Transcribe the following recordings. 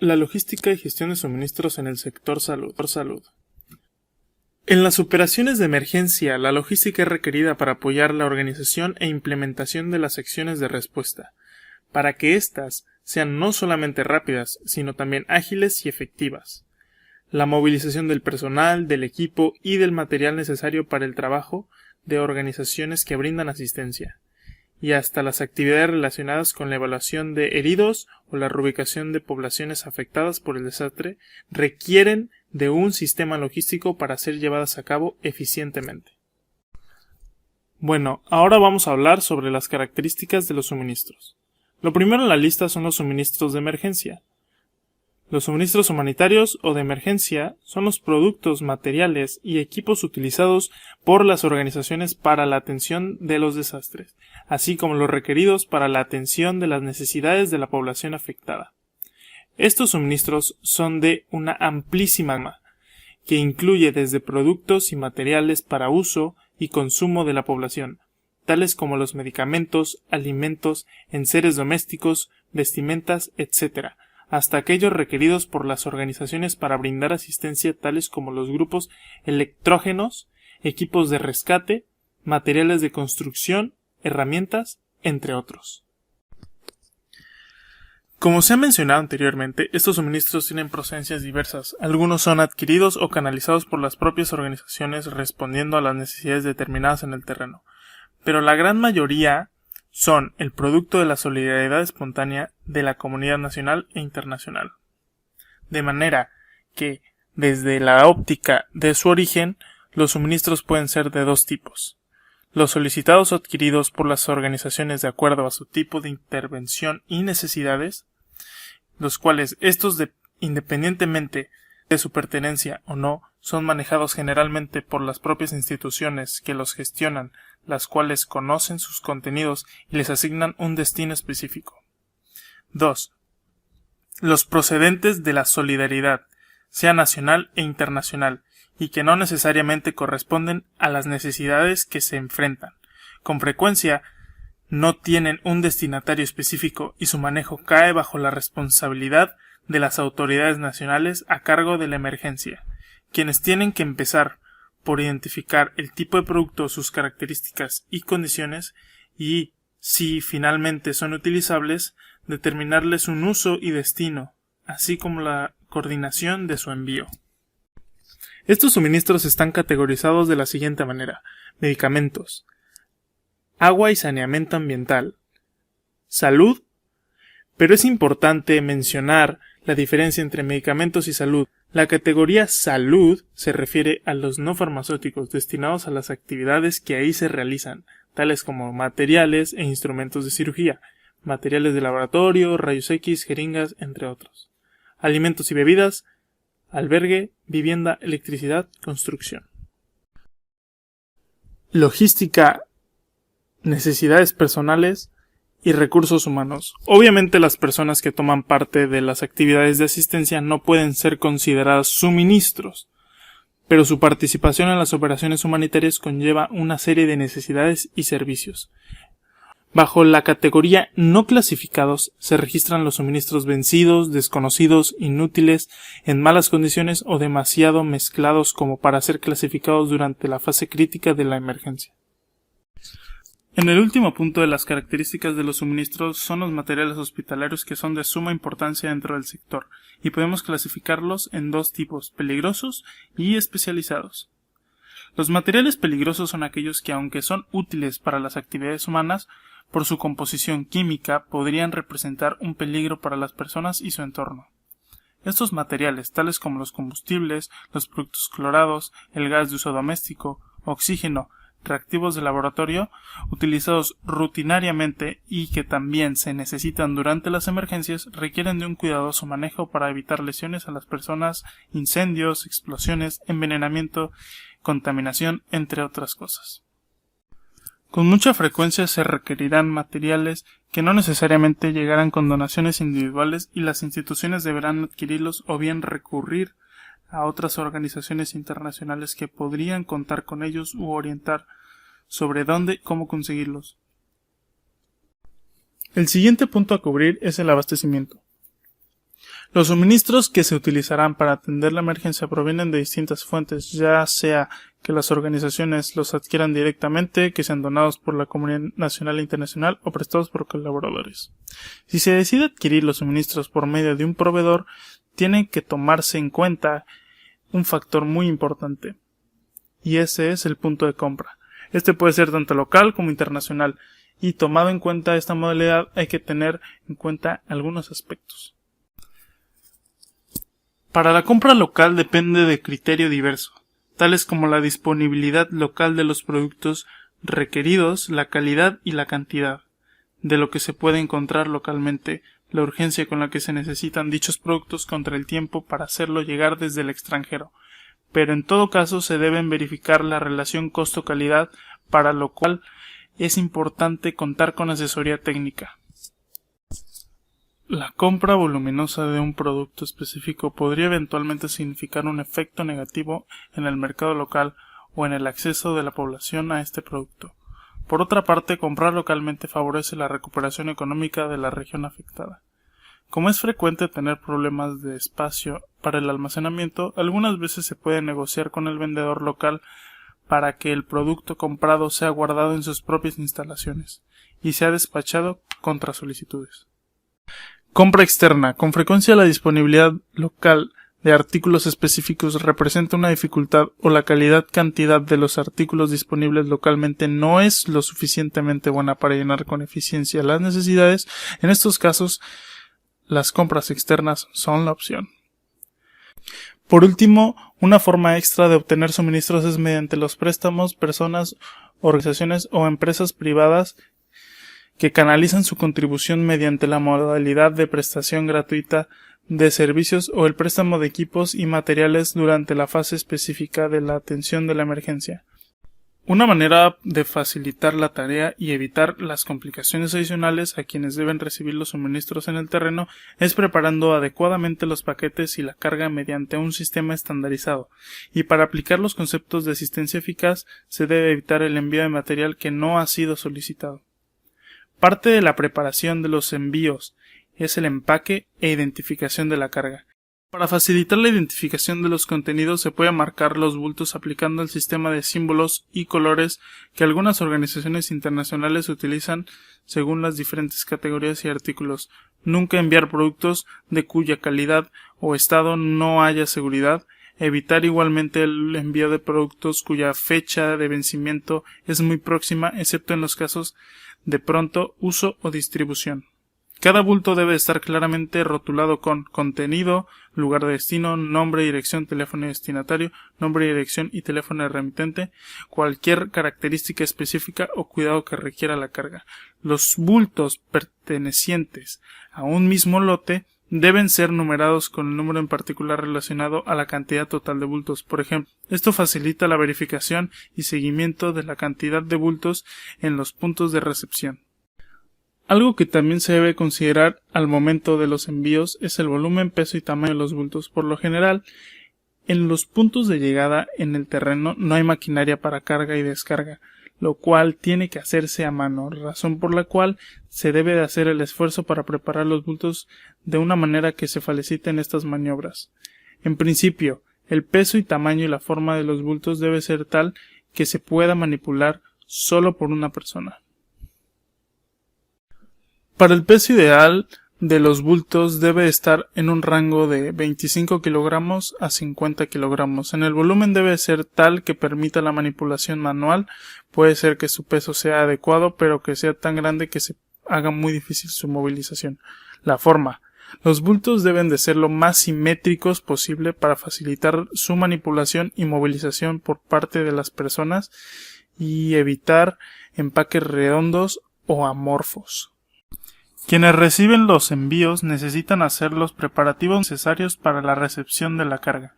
La logística y gestión de suministros en el sector salud. En las operaciones de emergencia, la logística es requerida para apoyar la organización e implementación de las acciones de respuesta, para que éstas sean no solamente rápidas, sino también ágiles y efectivas. La movilización del personal, del equipo y del material necesario para el trabajo de organizaciones que brindan asistencia, y hasta las actividades relacionadas con la evaluación de heridos o la reubicación de poblaciones afectadas por el desastre requieren de un sistema logístico para ser llevadas a cabo eficientemente. Bueno, ahora vamos a hablar sobre las características de los suministros. Lo primero en la lista son los suministros de emergencia. Los suministros humanitarios o de emergencia son los productos, materiales y equipos utilizados por las organizaciones para la atención de los desastres, así como los requeridos para la atención de las necesidades de la población afectada. Estos suministros son de una amplísima gama, que incluye desde productos y materiales para uso y consumo de la población, tales como los medicamentos, alimentos, enseres domésticos, vestimentas, etc., hasta aquellos requeridos por las organizaciones para brindar asistencia, tales como los grupos electrógenos, equipos de rescate, materiales de construcción, herramientas, entre otros. Como se ha mencionado anteriormente, estos suministros tienen procedencias diversas. Algunos son adquiridos o canalizados por las propias organizaciones respondiendo a las necesidades determinadas en el terreno, pero la gran mayoría son el producto de la solidaridad espontánea de la comunidad nacional e internacional. De manera que, desde la óptica de su origen, los suministros pueden ser de dos tipos: los solicitados o adquiridos por las organizaciones de acuerdo a su tipo de intervención y necesidades, los cuales independientemente de su pertenencia o no, son manejados generalmente por las propias instituciones que los gestionan, las cuales conocen sus contenidos y les asignan un destino específico. 2. Los procedentes de la solidaridad, sea nacional e internacional, y que no necesariamente corresponden a las necesidades que se enfrentan. Con frecuencia, no tienen un destinatario específico y su manejo cae bajo la responsabilidad de las autoridades nacionales a cargo de la emergencia, quienes tienen que empezar por identificar el tipo de producto, sus características y condiciones y, si finalmente son utilizables, determinarles un uso y destino, así como la coordinación de su envío. Estos suministros están categorizados de la siguiente manera: medicamentos, agua y saneamiento ambiental, salud, pero es importante mencionar la diferencia entre medicamentos y salud. La categoría salud se refiere a los no farmacéuticos destinados a las actividades que ahí se realizan, tales como materiales e instrumentos de cirugía, materiales de laboratorio, rayos X, jeringas, entre otros. Alimentos y bebidas, albergue, vivienda, electricidad, construcción. Logística, necesidades personales y recursos humanos. Obviamente las personas que toman parte de las actividades de asistencia no pueden ser consideradas suministros, pero su participación en las operaciones humanitarias conlleva una serie de necesidades y servicios. Bajo la categoría no clasificados se registran los suministros vencidos, desconocidos, inútiles, en malas condiciones o demasiado mezclados como para ser clasificados durante la fase crítica de la emergencia. En el último punto de las características de los suministros son los materiales hospitalarios, que son de suma importancia dentro del sector, y podemos clasificarlos en dos tipos: peligrosos y especializados. Los materiales peligrosos son aquellos que, aunque son útiles para las actividades humanas, por su composición química podrían representar un peligro para las personas y su entorno. Estos materiales, tales como los combustibles, los productos clorados, el gas de uso doméstico, oxígeno, reactivos de laboratorio, utilizados rutinariamente y que también se necesitan durante las emergencias, requieren de un cuidadoso manejo para evitar lesiones a las personas, incendios, explosiones, envenenamiento, contaminación, entre otras cosas. Con mucha frecuencia se requerirán materiales que no necesariamente llegarán con donaciones individuales, y las instituciones deberán adquirirlos o bien recurrir a otras organizaciones internacionales que podrían contar con ellos u orientar sobre dónde y cómo conseguirlos. El siguiente punto a cubrir es el abastecimiento. Los suministros que se utilizarán para atender la emergencia provienen de distintas fuentes, ya sea que las organizaciones los adquieran directamente, que sean donados por la comunidad nacional e internacional o prestados por colaboradores. Si se decide adquirir los suministros por medio de un proveedor, tiene que tomarse en cuenta un factor muy importante, y ese es el punto de compra. Este puede ser tanto local como internacional, y tomado en cuenta esta modalidad hay que tener en cuenta algunos aspectos. Para la compra local depende de criterio diverso, tales como la disponibilidad local de los productos requeridos, la calidad y la cantidad de lo que se puede encontrar localmente, la urgencia con la que se necesitan dichos productos contra el tiempo para hacerlo llegar desde el extranjero, pero en todo caso se deben verificar la relación costo-calidad, para lo cual es importante contar con asesoría técnica. La compra voluminosa de un producto específico podría eventualmente significar un efecto negativo en el mercado local o en el acceso de la población a este producto. Por otra parte, comprar localmente favorece la recuperación económica de la región afectada. Como es frecuente tener problemas de espacio para el almacenamiento, algunas veces se puede negociar con el vendedor local para que el producto comprado sea guardado en sus propias instalaciones y sea despachado contra solicitudes. Compra externa. Con frecuencia la disponibilidad local de artículos específicos representa una dificultad o la calidad-cantidad de los artículos disponibles localmente no es lo suficientemente buena para llenar con eficiencia las necesidades. En estos casos, las compras externas son la opción. Por último, una forma extra de obtener suministros es mediante los préstamos, personas, organizaciones o empresas privadas que canalizan su contribución mediante la modalidad de prestación gratuita de servicios o el préstamo de equipos y materiales durante la fase específica de la atención de la emergencia. Una manera de facilitar la tarea y evitar las complicaciones adicionales a quienes deben recibir los suministros en el terreno es preparando adecuadamente los paquetes y la carga mediante un sistema estandarizado, y para aplicar los conceptos de asistencia eficaz se debe evitar el envío de material que no ha sido solicitado. Parte de la preparación de los envíos es el empaque e identificación de la carga. Para facilitar la identificación de los contenidos se puede marcar los bultos aplicando el sistema de símbolos y colores que algunas organizaciones internacionales utilizan según las diferentes categorías y artículos. Nunca enviar productos de cuya calidad o estado no haya seguridad. Evitar igualmente el envío de productos cuya fecha de vencimiento es muy próxima, excepto en los casos de pronto uso o distribución. Cada bulto debe estar claramente rotulado con contenido, lugar de destino, nombre, dirección, teléfono de destinatario, nombre, dirección y teléfono de remitente, cualquier característica específica o cuidado que requiera la carga. Los bultos pertenecientes a un mismo lote deben ser numerados con el número en particular relacionado a la cantidad total de bultos. Por ejemplo, esto facilita la verificación y seguimiento de la cantidad de bultos en los puntos de recepción. Algo que también se debe considerar al momento de los envíos es el volumen, peso y tamaño de los bultos. Por lo general, en los puntos de llegada en el terreno no hay maquinaria para carga y descarga, lo cual tiene que hacerse a mano, razón por la cual se debe de hacer el esfuerzo para preparar los bultos de una manera que se faciliten estas maniobras. En principio, el peso y tamaño y la forma de los bultos debe ser tal que se pueda manipular solo por una persona. Para el peso ideal de los bultos debe estar en un rango de 25 kilogramos a 50 kilogramos. En el volumen debe ser tal que permita la manipulación manual. Puede ser que su peso sea adecuado, pero que sea tan grande que se haga muy difícil su movilización. La forma. Los bultos deben de ser lo más simétricos posible para facilitar su manipulación y movilización por parte de las personas y evitar empaques redondos o amorfos. Quienes reciben los envíos necesitan hacer los preparativos necesarios para la recepción de la carga,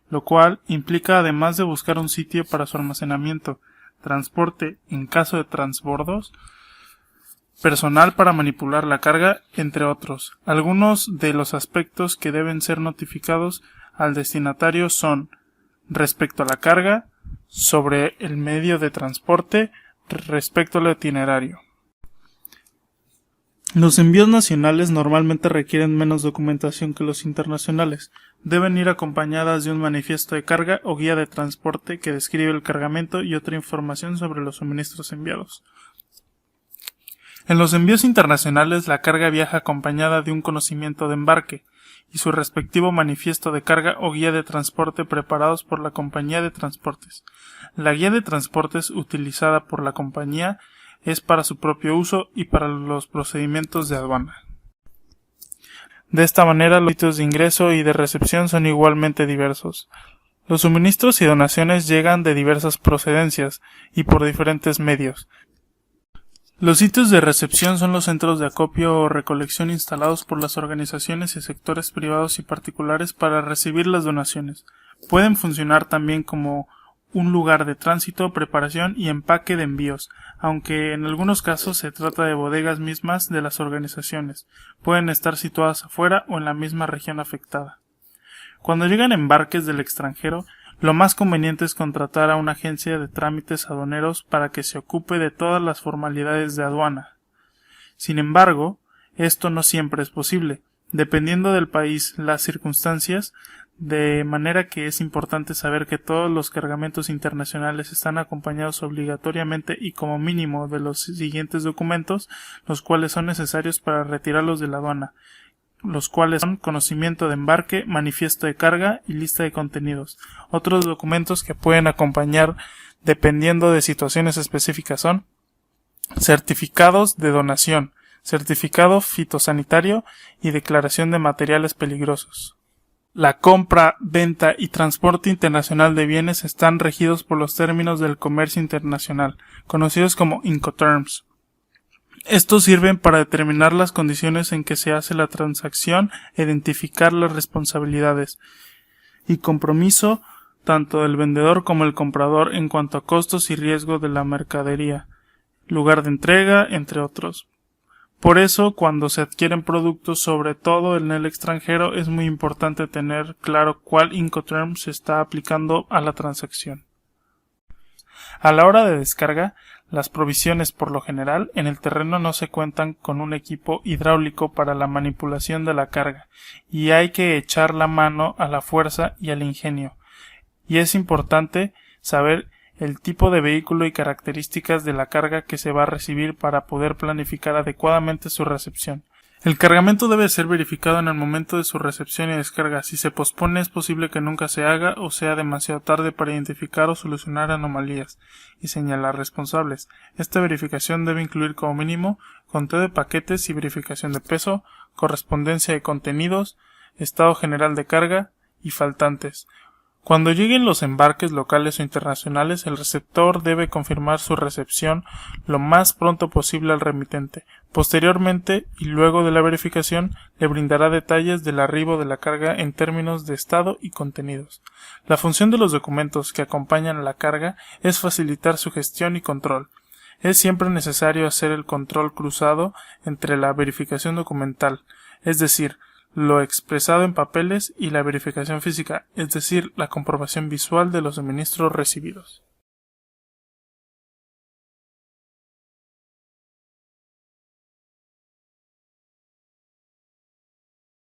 lo cual implica, además de buscar un sitio para su almacenamiento, transporte en caso de transbordos, personal para manipular la carga, entre otros. Algunos de los aspectos que deben ser notificados al destinatario son respecto a la carga, sobre el medio de transporte, respecto al itinerario. Los envíos nacionales normalmente requieren menos documentación que los internacionales. Deben ir acompañadas de un manifiesto de carga o guía de transporte que describe el cargamento y otra información sobre los suministros enviados. En los envíos internacionales, la carga viaja acompañada de un conocimiento de embarque y su respectivo manifiesto de carga o guía de transporte preparados por la compañía de transportes. La guía de transportes utilizada por la compañía es para su propio uso y para los procedimientos de aduana. De esta manera, los sitios de ingreso y de recepción son igualmente diversos. Los suministros y donaciones llegan de diversas procedencias y por diferentes medios. Los sitios de recepción son los centros de acopio o recolección instalados por las organizaciones y sectores privados y particulares para recibir las donaciones. Pueden funcionar también como un lugar de tránsito, preparación y empaque de envíos, aunque en algunos casos se trata de bodegas mismas de las organizaciones. Pueden estar situadas afuera o en la misma región afectada. Cuando llegan embarques del extranjero, lo más conveniente es contratar a una agencia de trámites aduaneros para que se ocupe de todas las formalidades de aduana. Sin embargo, esto no siempre es posible, dependiendo del país, las circunstancias, de manera que es importante saber que todos los cargamentos internacionales están acompañados obligatoriamente y como mínimo de los siguientes documentos, los cuales son necesarios para retirarlos de la aduana, los cuales son conocimiento de embarque, manifiesto de carga y lista de contenidos. Otros documentos que pueden acompañar dependiendo de situaciones específicas son certificados de donación, certificado fitosanitario y declaración de materiales peligrosos. La compra, venta y transporte internacional de bienes están regidos por los términos del comercio internacional, conocidos como Incoterms. Estos sirven para determinar las condiciones en que se hace la transacción e identificar las responsabilidades y compromiso tanto del vendedor como el comprador en cuanto a costos y riesgo de la mercadería, lugar de entrega, entre otros. Por eso, cuando se adquieren productos, sobre todo en el extranjero, es muy importante tener claro cuál Incoterm se está aplicando a la transacción. A la hora de descarga, las provisiones por lo general en el terreno no se cuentan con un equipo hidráulico para la manipulación de la carga, y hay que echar la mano a la fuerza y al ingenio. Y es importante saber el tipo de vehículo y características de la carga que se va a recibir para poder planificar adecuadamente su recepción. El cargamento debe ser verificado en el momento de su recepción y descarga. Si se pospone, es posible que nunca se haga o sea demasiado tarde para identificar o solucionar anomalías y señalar responsables. Esta verificación debe incluir como mínimo conteo de paquetes y verificación de peso, correspondencia de contenidos, estado general de carga y faltantes. Cuando lleguen los embarques locales o internacionales, el receptor debe confirmar su recepción lo más pronto posible al remitente. Posteriormente, y luego de la verificación, le brindará detalles del arribo de la carga en términos de estado y contenidos. La función de los documentos que acompañan a la carga es facilitar su gestión y control. Es siempre necesario hacer el control cruzado entre la verificación documental, es decir, lo expresado en papeles, y la verificación física, es decir, la comprobación visual de los suministros recibidos.